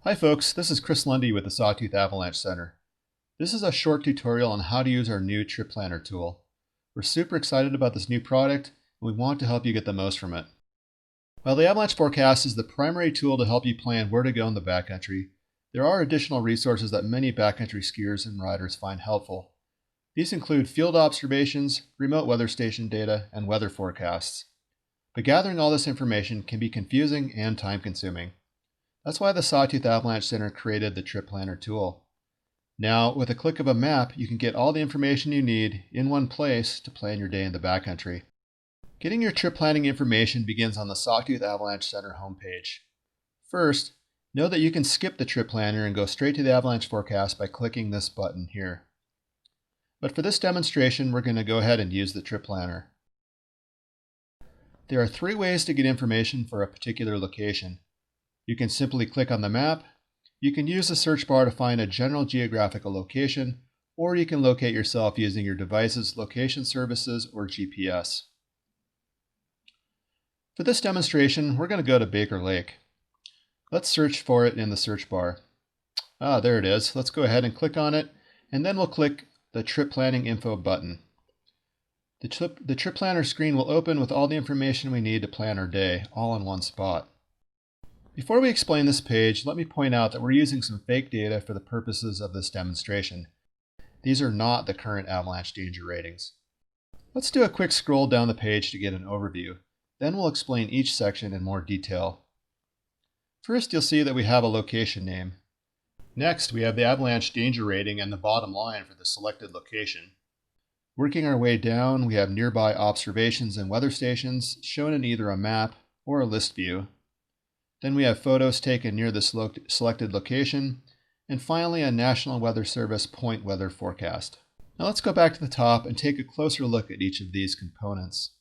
Hi folks, this is Chris Lundy with the Sawtooth Avalanche Center. This is a short tutorial on how to use our new trip planner tool. We're super excited about this new product and we want to help you get the most from it. While the Avalanche Forecast is the primary tool to help you plan where to go in the backcountry, there are additional resources that many backcountry skiers and riders find helpful. These include field observations, remote weather station data, and weather forecasts. But gathering all this information can be confusing and time-consuming. That's why the Sawtooth Avalanche Center created the Trip Planner tool. Now, with a click of a map, you can get all the information you need in one place to plan your day in the backcountry. Getting your trip planning information begins on the Sawtooth Avalanche Center homepage. First, know that you can skip the Trip Planner and go straight to the Avalanche Forecast by clicking this button here. But for this demonstration, we're going to go ahead and use the Trip Planner. There are three ways to get information for a particular location. You can simply click on the map, you can use the search bar to find a general geographical location, or you can locate yourself using your device's location services or GPS. For this demonstration, we're going to go to Baker Lake. Let's search for it in the search bar. There it is. Let's go ahead and click on it, and then we'll click the Trip Planning Info button. The Trip Planner screen will open with all the information we need to plan our day, all in one spot. Before we explain this page, let me point out that we're using some fake data for the purposes of this demonstration. These are not the current avalanche danger ratings. Let's do a quick scroll down the page to get an overview. Then we'll explain each section in more detail. First, you'll see that we have a location name. Next, we have the avalanche danger rating and the bottom line for the selected location. Working our way down, we have nearby observations and weather stations shown in either a map or a list view. Then we have photos taken near the selected location, and finally a National Weather Service point weather forecast. Now let's go back to the top and take a closer look at each of these components.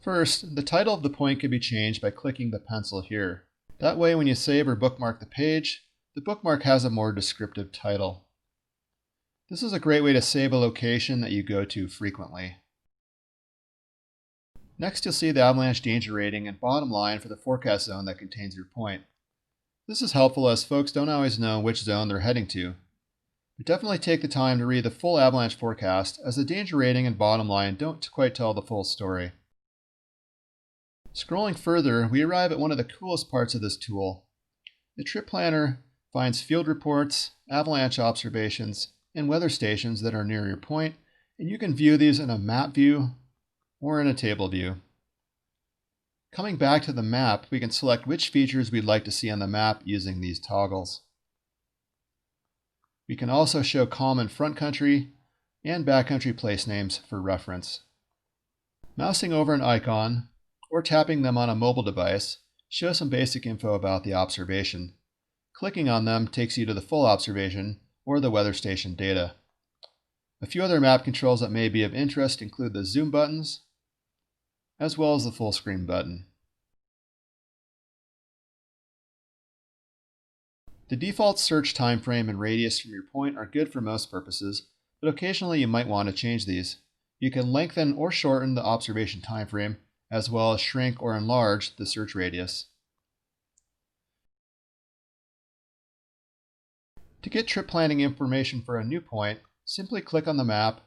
First, the title of the point can be changed by clicking the pencil here. That way when you save or bookmark the page, the bookmark has a more descriptive title. This is a great way to save a location that you go to frequently. Next, you'll see the avalanche danger rating and bottom line for the forecast zone that contains your point. This is helpful as folks don't always know which zone they're heading to. But definitely take the time to read the full avalanche forecast, as the danger rating and bottom line don't quite tell the full story. Scrolling further, we arrive at one of the coolest parts of this tool. The Trip Planner finds field reports, avalanche observations, and weather stations that are near your point, and you can view these in a map view or in a table view. Coming back to the map, we can select which features we'd like to see on the map using these toggles. We can also show common front country and backcountry place names for reference. Mousing over an icon or tapping them on a mobile device shows some basic info about the observation. Clicking on them takes you to the full observation or the weather station data. A few other map controls that may be of interest include the zoom buttons, as well as the full screen button. The default search time frame and radius from your point are good for most purposes, but occasionally you might want to change these. You can lengthen or shorten the observation time frame, as well as shrink or enlarge the search radius. To get trip planning information for a new point, simply click on the map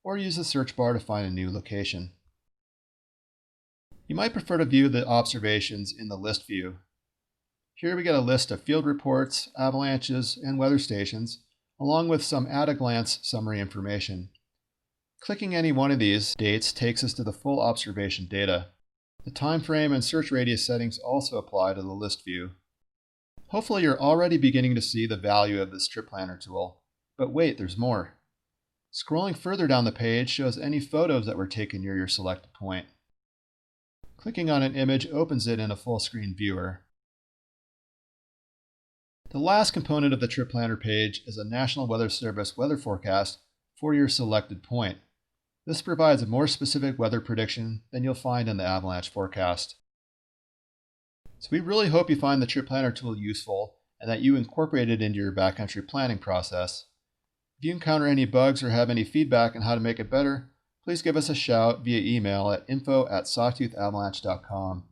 or use the search bar to find a new location. You might prefer to view the observations in the list view. Here we get a list of field reports, avalanches, and weather stations, along with some at-a-glance summary information. Clicking any one of these dates takes us to the full observation data. The time frame and search radius settings also apply to the list view. Hopefully you're already beginning to see the value of this Trip Planner tool. But wait, there's more. Scrolling further down the page shows any photos that were taken near your selected point. Clicking on an image opens it in a full screen viewer. The last component of the Trip Planner page is a National Weather Service weather forecast for your selected point. This provides a more specific weather prediction than you'll find in the Avalanche Forecast. So we really hope you find the Trip Planner tool useful and that you incorporate it into your backcountry planning process. If you encounter any bugs or have any feedback on how to make it better, please give us a shout via email at info@sawtoothavalanche.com.